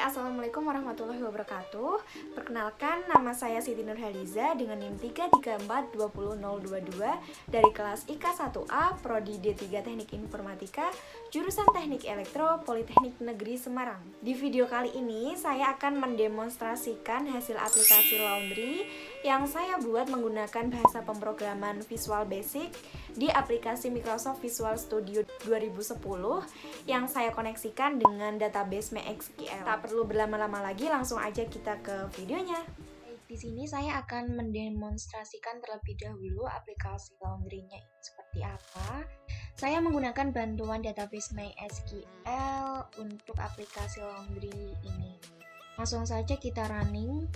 Assalamualaikum warahmatullahi wabarakatuh. Perkenalkan, nama saya Siti Nurhaliza dengan NIM 334200022 dari kelas IK 1A, Prodi D3 Teknik Informatika, jurusan Teknik Elektro, Politeknik Negeri Semarang. Di video kali ini, saya akan mendemonstrasikan hasil aplikasi laundry yang saya buat menggunakan bahasa pemrograman Visual Basic di aplikasi Microsoft Visual Studio 2010 yang saya koneksikan dengan database MySQL. Tak perlu berlama-lama lagi, langsung aja kita ke videonya. Di sini saya akan mendemonstrasikan terlebih dahulu aplikasi laundry-nya ini seperti apa. Saya menggunakan bantuan database MySQL untuk aplikasi laundry ini. Langsung saja kita running.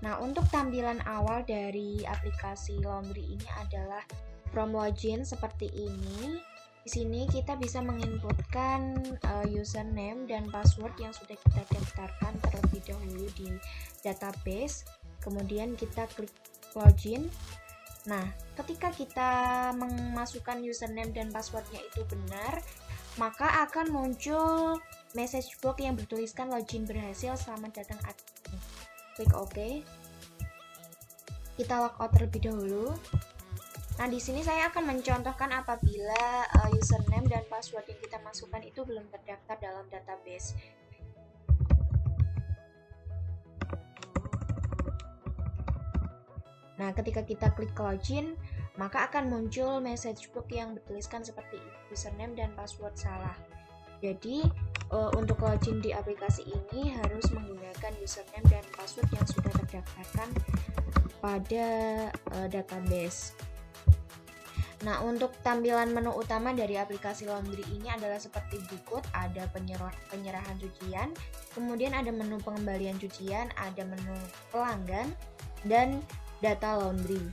Nah, untuk tampilan awal dari aplikasi laundry ini adalah from login seperti ini. Di sini kita bisa menginputkan username dan password yang sudah kita daftarkan terlebih dahulu di database. Kemudian kita klik login. Nah, ketika kita memasukkan username dan passwordnya itu benar, maka akan muncul message box yang bertuliskan login berhasil, selamat datang admin. Klik OK. Kita logout terlebih dahulu. Nah, di sini saya akan mencontohkan apabila username dan password yang kita masukkan itu belum terdaftar dalam database. Nah, ketika kita klik login, maka akan muncul message box yang bertuliskan seperti username dan password salah. Jadi, untuk login di aplikasi ini harus menggunakan username dan password yang sudah terdaftarkan pada database. Nah, untuk tampilan menu utama dari aplikasi laundry ini adalah seperti berikut. Ada penyerahan cucian, kemudian ada menu pengembalian cucian, ada menu pelanggan, dan data laundry.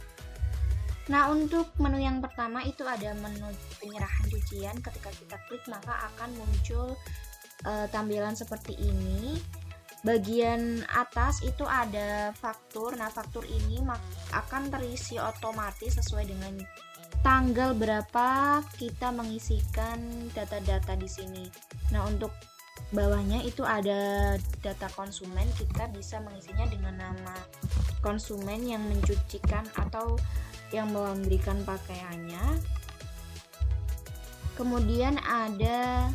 Nah, untuk menu yang pertama itu ada menu penyerahan cucian. Ketika kita klik maka akan muncul tampilan seperti ini. Bagian atas itu ada faktur. Nah, faktur ini akan terisi otomatis sesuai dengan tanggal berapa kita mengisikan data-data di sini. Nah, untuk bawahnya itu ada data konsumen. Kita bisa mengisinya dengan nama konsumen yang mencucikan atau yang melaundrykan pakaiannya. Kemudian ada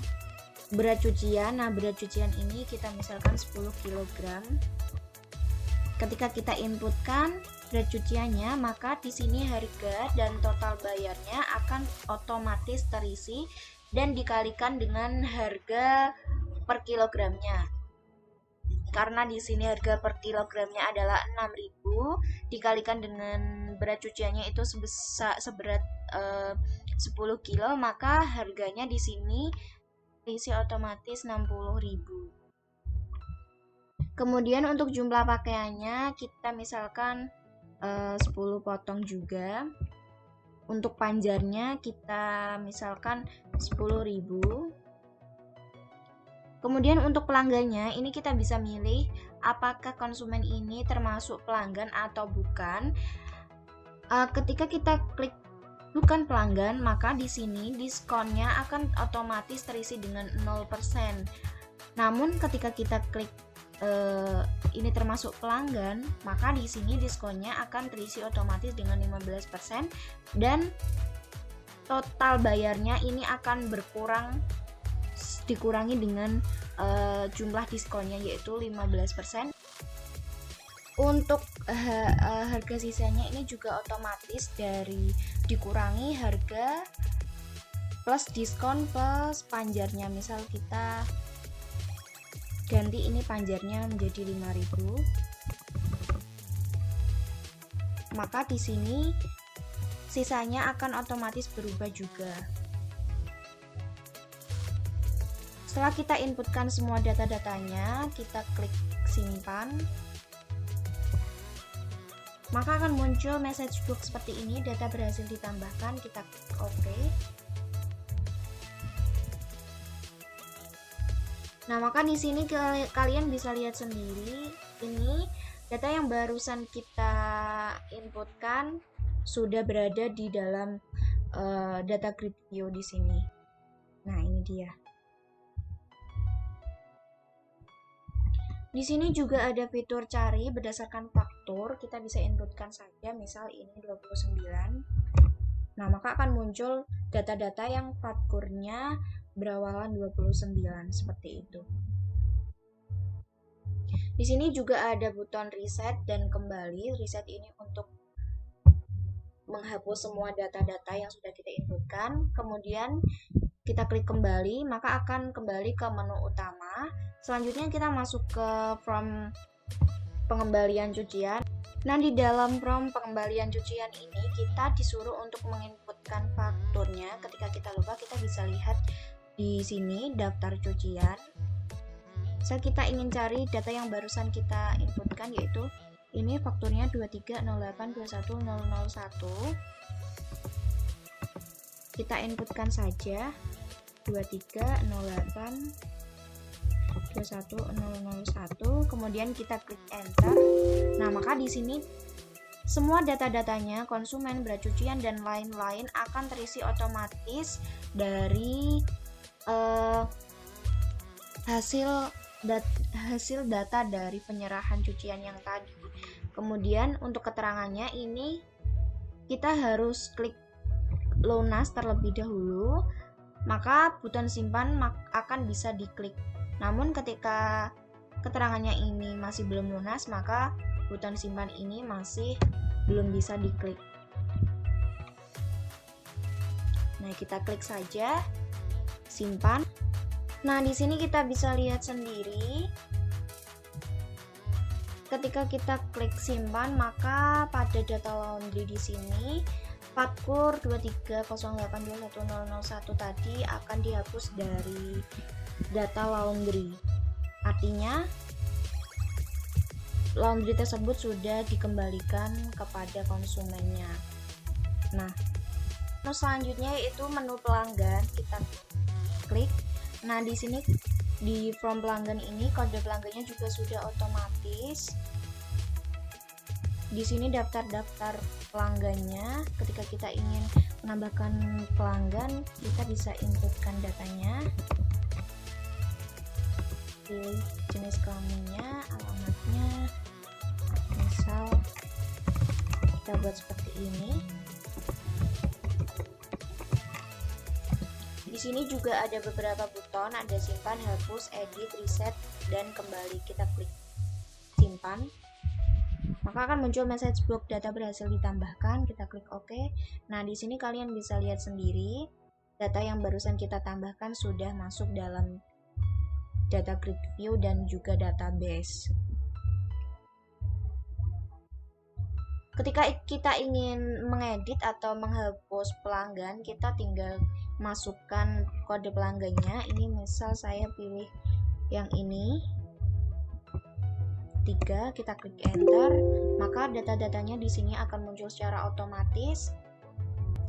berat cucian. Nah, berat cucian ini kita misalkan 10 kg. Ketika kita inputkan berat cuciannya, maka di sini harga dan total bayarnya akan otomatis terisi dan dikalikan dengan harga per kilogramnya. Karena di sini harga per kilogramnya adalah 6.000, dikalikan dengan berat cuciannya itu seberat 10 kilo, maka harganya di sini terisi otomatis 60.000. Kemudian untuk jumlah pakaiannya kita misalkan 10 potong juga. Untuk panjarnya kita misalkan 10.000. Kemudian untuk pelanggannya ini kita bisa milih apakah konsumen ini termasuk pelanggan atau bukan. Ketika kita klik bukan pelanggan, maka di sini diskonnya akan otomatis terisi dengan 0%. Namun ketika kita klik ini termasuk pelanggan, maka di sini diskonnya akan terisi otomatis dengan 15% dan total bayarnya ini akan dikurangi dengan jumlah diskonnya yaitu 15%. Untuk harga sisanya ini juga otomatis dikurangi harga plus diskon plus panjarnya. Misal kita ganti ini panjarnya menjadi 5.000, maka di sini sisanya akan otomatis berubah juga. Setelah kita inputkan semua data-datanya, kita klik simpan, maka akan muncul message box seperti ini, data berhasil ditambahkan. Kita klik OK. Nah, maka di sini kalian bisa lihat sendiri, ini data yang barusan kita inputkan sudah berada di dalam data grid view di sini. Nah, ini dia. Di sini juga ada fitur cari berdasarkan faktur. Kita bisa inputkan saja, misal ini 29. Nah, maka akan muncul data-data yang fakturnya berawalan 29 seperti itu. Di sini juga ada buton reset dan kembali. Reset ini untuk menghapus semua data-data yang sudah kita inputkan. Kemudian kita klik kembali, maka akan kembali ke menu utama. Selanjutnya kita masuk ke form pengembalian cucian. Nah, di dalam form pengembalian cucian ini kita disuruh untuk menginputkan fakturnya. Ketika kita lupa, kita bisa lihat di sini daftar cucian. Kita ingin cari data yang barusan kita inputkan, yaitu ini fakturnya 2308210001. Kita inputkan saja 2308210001, kemudian kita klik enter. Nah, maka di sini semua data-datanya, konsumen, berat cucian, dan lain-lain akan terisi otomatis dari hasil data dari penyerahan cucian yang tadi. Kemudian untuk keterangannya ini kita harus klik lunas terlebih dahulu, maka button simpan akan bisa diklik. Namun ketika keterangannya ini masih belum lunas, maka button simpan ini masih belum bisa diklik. Nah, kita klik saja simpan. Nah, di sini kita bisa lihat sendiri. Ketika kita klik simpan, maka pada data laundry di sini faktur 2308210001 tadi akan dihapus dari data laundry. Artinya laundry tersebut sudah dikembalikan kepada konsumennya. Nah, selanjutnya yaitu menu pelanggan. Kita klik. Nah, di sini di form pelanggan ini kode pelanggannya juga sudah otomatis. Di sini daftar-daftar pelanggannya. Ketika kita ingin menambahkan pelanggan, kita bisa inputkan datanya. Pilih jenis kelaminnya, alamatnya. Misal kita buat seperti ini. Di sini juga ada beberapa buton, ada simpan, hapus, edit, reset, dan kembali. Kita klik simpan. Maka akan muncul message box data berhasil ditambahkan. Kita klik OK. Nah, di sini kalian bisa lihat sendiri data yang barusan kita tambahkan sudah masuk dalam data grid view dan juga database. Ketika kita ingin mengedit atau menghapus pelanggan, kita tinggal masukkan kode pelanggannya. Ini misal saya pilih yang ini 3, kita klik enter, maka data-datanya di sini akan muncul secara otomatis.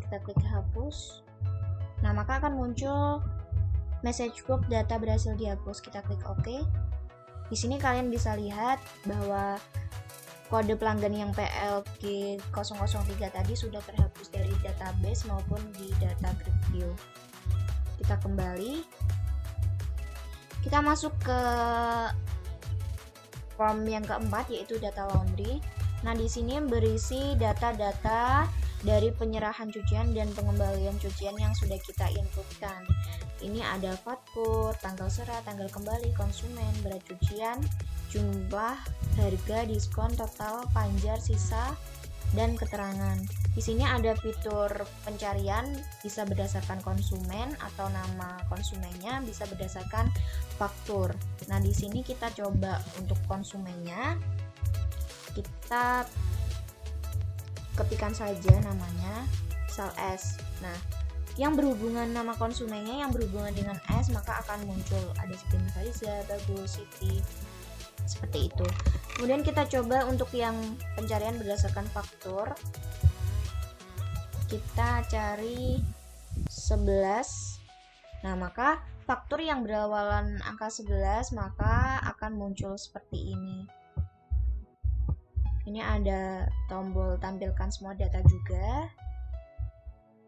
Kita klik hapus. Nah, maka akan muncul message box data berhasil dihapus. Kita klik OK. Di sini kalian bisa lihat bahwa kode pelanggan yang PLG 003 tadi sudah terhapus dari database maupun di data grid view. Kita kembali. Kita masuk ke form yang keempat, yaitu data laundry. Nah, di sini berisi data-data dari penyerahan cucian dan pengembalian cucian yang sudah kita inputkan. Ini ada faktur, tanggal serah, tanggal kembali, konsumen, berat cucian, jumlah, harga, diskon, total, panjar, sisa, dan keterangan. Di sini ada fitur pencarian, bisa berdasarkan konsumen atau nama konsumennya, bisa berdasarkan faktur. Nah, di sini kita coba untuk konsumennya. Kita ketikkan saja namanya, misal S. Nah, yang berhubungan nama konsumennya yang berhubungan dengan S, maka akan muncul ada Siti Fariza, Bagus, Siti, seperti itu. Kemudian kita coba untuk yang pencarian berdasarkan faktur. Kita cari 11. Nah, maka faktur yang berawalan angka 11 maka akan muncul seperti ini. Ini ada tombol tampilkan semua data juga.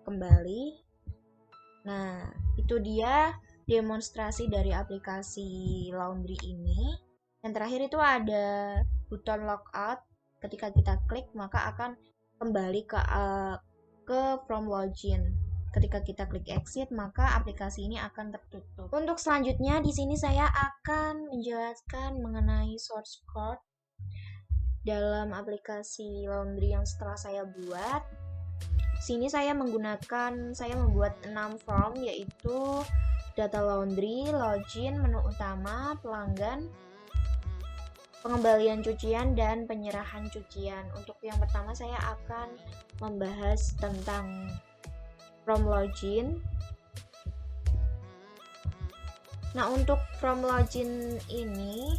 Kembali. Nah, itu dia demonstrasi dari aplikasi laundry ini. Yang terakhir itu ada button logout. Ketika kita klik maka akan kembali ke from login. Ketika kita klik exit maka aplikasi ini akan tertutup. Untuk selanjutnya di sini saya akan menjelaskan mengenai source code dalam aplikasi laundry yang setelah saya buat. Sini saya membuat 6 form, yaitu data laundry, login, menu utama, pelanggan, pengembalian cucian, dan penyerahan cucian. Untuk yang pertama saya akan membahas tentang from login. Nah, untuk from login ini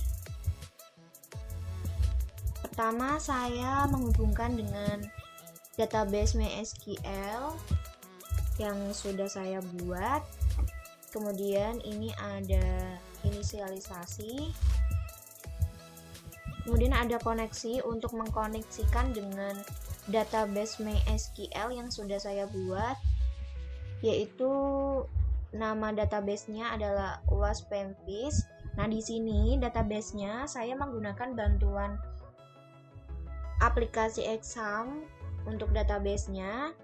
pertama saya menghubungkan dengan database MySQL yang sudah saya buat. Kemudian ini ada inisialisasi. Kemudian ada koneksi untuk mengkoneksikan dengan database MySQL yang sudah saya buat, yaitu nama databasenya adalah UAS-PEMFIS. Nah, di sini databasenya saya menggunakan bantuan aplikasi exam untuk databasenya.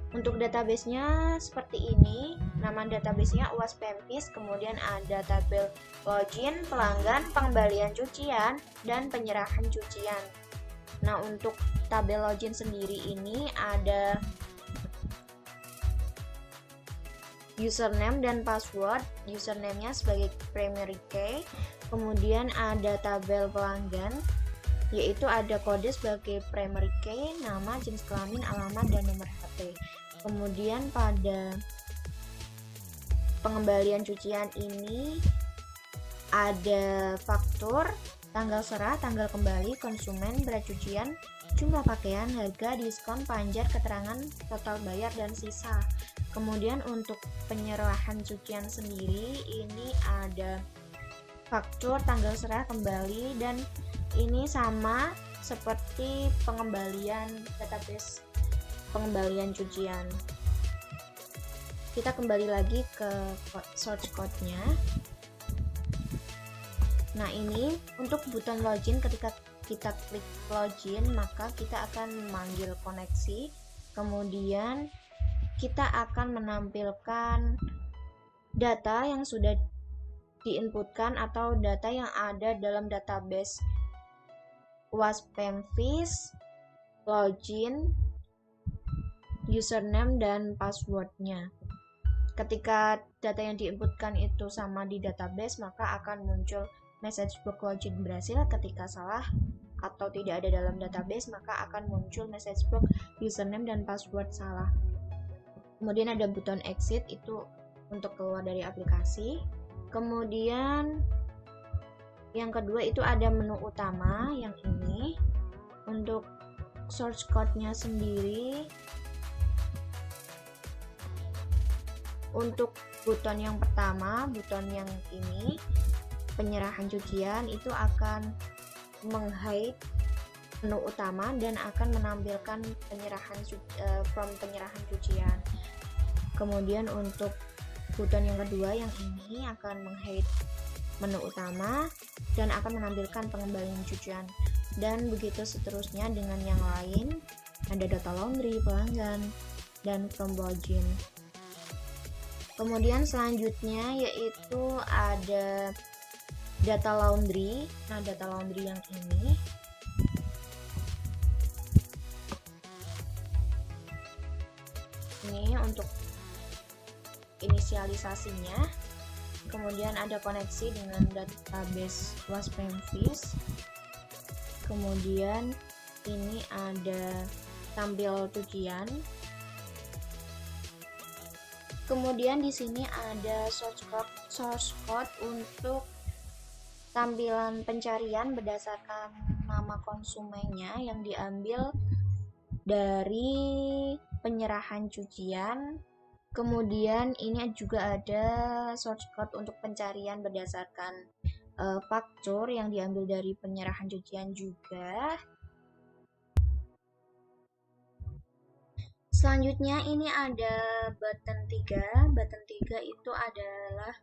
Untuk databasenya seperti ini, nama databasenya UAS-PEMFIS, kemudian ada tabel login, pelanggan, pengembalian cucian, dan penyerahan cucian. Nah, untuk tabel login sendiri ini ada username dan password. Username-nya sebagai primary key, kemudian ada tabel pelanggan, yaitu ada kode sebagai primary key, nama, jenis kelamin, alamat, dan nomor HP. Kemudian pada pengembalian cucian ini ada faktur, tanggal serah, tanggal kembali, konsumen, berat cucian, jumlah pakaian, harga, diskon, panjar, keterangan, total bayar, dan sisa. Kemudian untuk penyerahan cucian sendiri ini ada faktur, tanggal serah, kembali, dan ini sama seperti pengembalian database pengembalian cucian. Kita kembali lagi ke source code-nya. Nah, ini untuk button login, ketika kita klik login maka kita akan memanggil koneksi, kemudian kita akan menampilkan data yang sudah diinputkan atau data yang ada dalam database UAS-PEMFIS, login, username, dan passwordnya. Ketika data yang diinputkan itu sama di database, maka akan muncul message box login berhasil. Ketika salah atau tidak ada dalam database, maka akan muncul message box username dan password salah. Kemudian ada button exit, itu untuk keluar dari aplikasi. Kemudian yang kedua itu ada menu utama yang ini. Untuk source code-nya sendiri, untuk button yang pertama, button yang ini, penyerahan cucian, itu akan meng-hide menu utama dan akan menampilkan from penyerahan cucian. Kemudian untuk button yang kedua yang ini akan meng-hide menu utama dan akan menampilkan pengembalian cucian, dan begitu seterusnya dengan yang lain. Ada data laundry, pelanggan, dan from login. Kemudian selanjutnya yaitu ada data laundry. Nah, data laundry yang ini untuk inisialisasinya. Kemudian ada koneksi dengan database UAS-PEMFIS. Kemudian ini ada tampil cucian. Kemudian di sini ada source code untuk tampilan pencarian berdasarkan nama konsumennya yang diambil dari penyerahan cucian. Kemudian ini juga ada source code untuk pencarian berdasarkan faktur yang diambil dari penyerahan cucian juga. Selanjutnya ini ada button 3. Button 3 itu adalah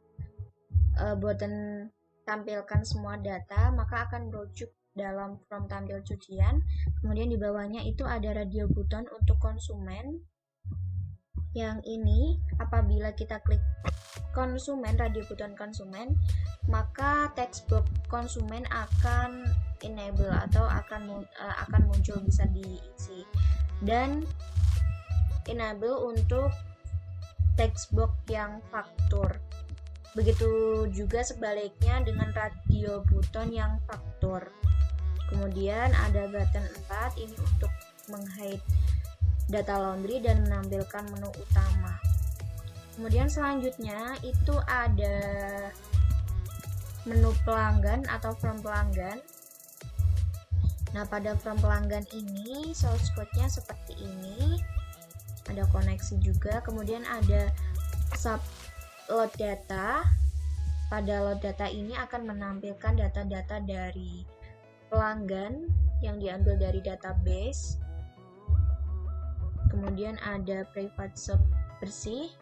button tampilkan semua data, maka akan merujuk dalam form tampil cucian. Kemudian di bawahnya itu ada radio button untuk konsumen. Yang ini apabila kita klik konsumen, radio button konsumen, maka text box konsumen akan enable atau akan muncul, bisa diisi, dan enable untuk text box yang faktur. Begitu juga sebaliknya dengan radio button yang faktur. Kemudian ada button 4, ini untuk menghide data laundry dan menampilkan menu utama. Kemudian selanjutnya itu ada menu pelanggan atau form pelanggan. Nah, pada form pelanggan ini source code-nya seperti ini. Ada koneksi juga. Kemudian ada sub load data. Pada load data ini akan menampilkan data-data dari pelanggan yang diambil dari database. Kemudian ada private sub bersih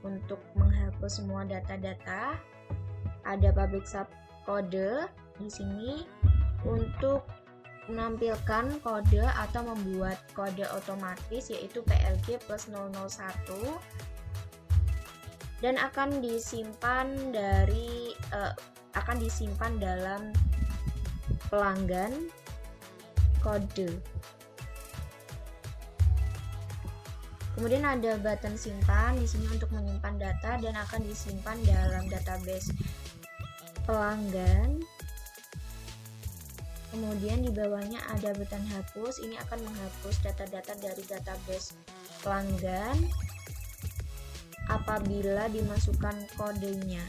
untuk menghapus semua data-data. Ada public sub kode di sini untuk menampilkan kode atau membuat kode otomatis, yaitu PLG plus 001, dan akan disimpan dalam pelanggan kode. Kemudian ada button simpan di sini untuk menyimpan data dan akan disimpan dalam database pelanggan. Kemudian di bawahnya ada button hapus, ini akan menghapus data-data dari database pelanggan apabila dimasukkan kodenya,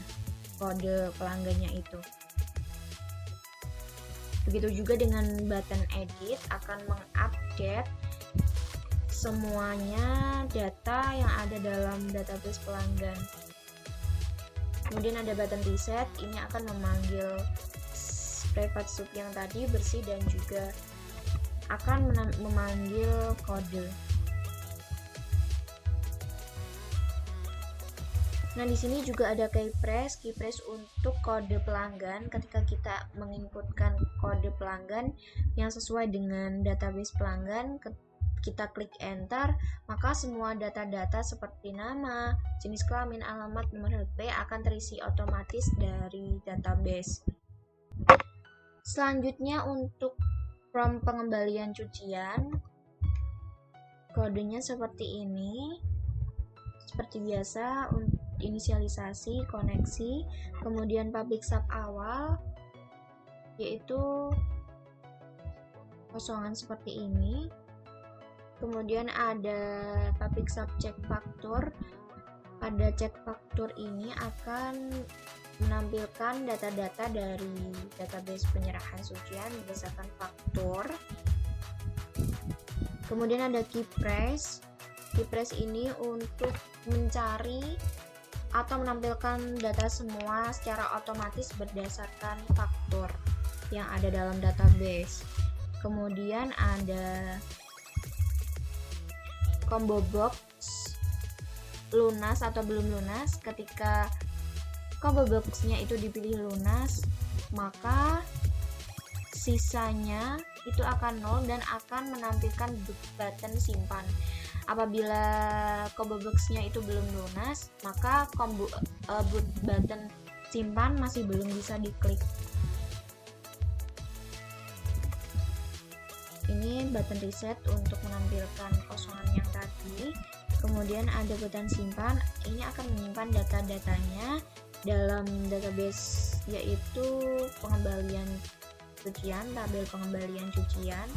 kode pelanggannya itu. Begitu juga dengan button edit, akan mengupdate semuanya data yang ada dalam database pelanggan. Kemudian ada button reset, ini akan memanggil private sub yang tadi bersih dan juga akan memanggil kode. Nah, di sini juga ada keypress untuk kode pelanggan. Ketika kita menginputkan kode pelanggan yang sesuai dengan database pelanggan, kita klik enter, maka semua data-data seperti nama, jenis kelamin, alamat, nomor HP akan terisi otomatis dari database. Selanjutnya untuk form pengembalian cucian, kodenya seperti ini. Seperti biasa, untuk inisialisasi, koneksi, kemudian public sub awal, yaitu kosongan seperti ini. Kemudian ada public sub check faktur. Pada cek faktur ini akan menampilkan data-data dari database penyerahan cucian berdasarkan faktur. Kemudian ada keypress. Keypress ini untuk mencari atau menampilkan data semua secara otomatis berdasarkan faktur yang ada dalam database. Kemudian ada combo box lunas atau belum lunas. Ketika combo box-nya itu dipilih lunas, maka sisanya itu akan nol dan akan menampilkan button simpan. Apabila combo box-nya itu belum lunas, maka button simpan masih belum bisa diklik. Ini button reset untuk menampilkan kosongan yang tadi. Kemudian ada button simpan, ini akan menyimpan data-datanya dalam database, yaitu pengembalian cucian, tabel pengembalian cucian.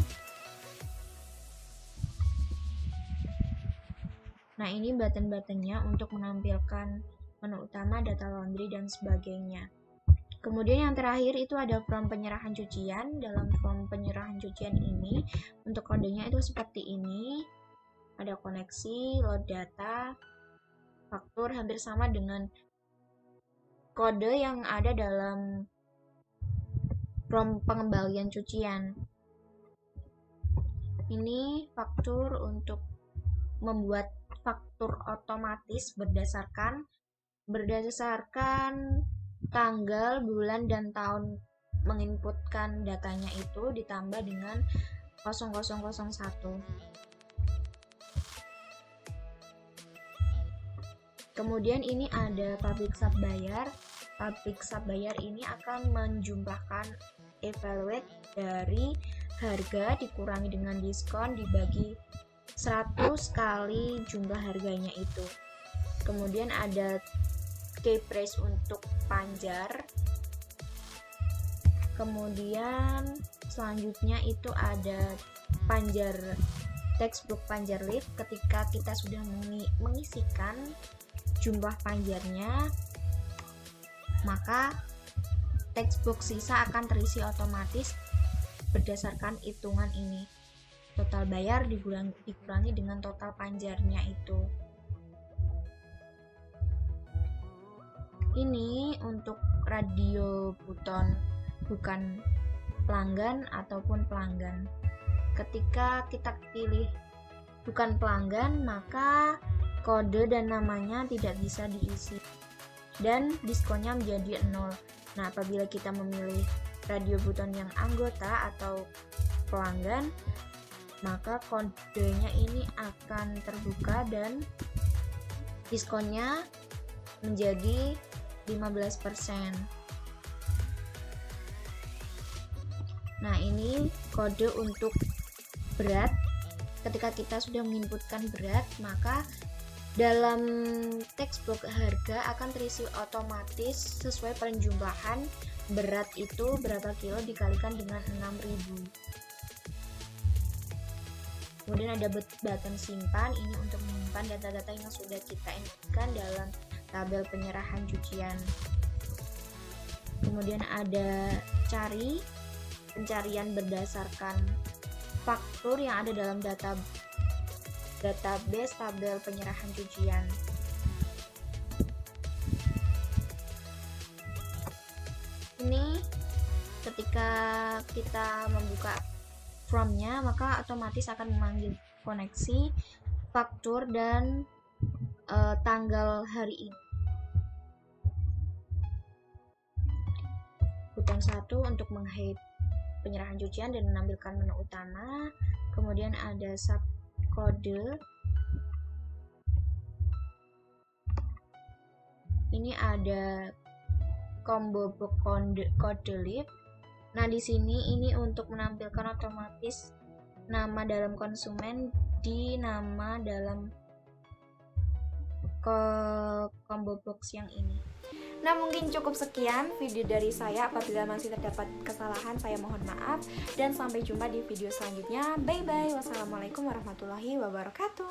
Nah, ini button-buttonnya untuk menampilkan menu utama, data laundry, dan sebagainya. Kemudian yang terakhir itu ada form penyerahan cucian. Dalam form penyerahan cucian ini, untuk kodenya itu seperti ini. Ada koneksi, load data, faktur, hampir sama dengan kode yang ada dalam form pengembalian cucian. Ini faktur untuk membuat faktur otomatis berdasarkan tanggal, bulan, dan tahun menginputkan datanya itu ditambah dengan 0001. Kemudian ini ada public sub bayar. Public sub bayar ini akan menjumlahkan evaluate dari harga dikurangi dengan diskon dibagi 100 kali jumlah harganya itu. Kemudian ada key price untuk panjar. Kemudian selanjutnya itu ada panjar textbook panjar lift. Ketika kita sudah mengisikan jumlah panjarnya, maka textbook sisa akan terisi otomatis berdasarkan hitungan ini. Total bayar dikurangi dengan total panjarnya itu. Ini untuk radio Buton, bukan pelanggan ataupun pelanggan. Ketika kita pilih bukan pelanggan, maka kode dan namanya tidak bisa diisi dan diskonnya menjadi 0. Nah, apabila kita memilih radio Buton yang anggota atau pelanggan, maka kodenya ini akan terbuka dan diskonnya menjadi 15%. Nah, ini kode untuk berat. Ketika kita sudah menginputkan berat, maka dalam textbook harga akan terisi otomatis sesuai penjumlahan berat itu berapa kilo dikalikan dengan 6.000. Kemudian ada button simpan, ini untuk menyimpan data-data yang sudah kita inputkan dalam tabel penyerahan cucian. Kemudian ada cari, pencarian berdasarkan faktur yang ada dalam database tabel penyerahan cucian. Ini ketika kita membuka formnya, maka otomatis akan memanggil koneksi, faktur, dan tanggal hari ini. Button 1 untuk menghide penyerahan cucian dan menampilkan menu utama. Kemudian ada sub kode. Ini ada combo box kode lift. Nah, di sini ini untuk menampilkan otomatis nama dalam konsumen di nama dalam combo box yang ini. Nah, mungkin cukup sekian video dari saya. Apabila masih terdapat kesalahan, saya mohon maaf. Dan sampai jumpa di video selanjutnya. Bye-bye. Wassalamualaikum warahmatullahi wabarakatuh.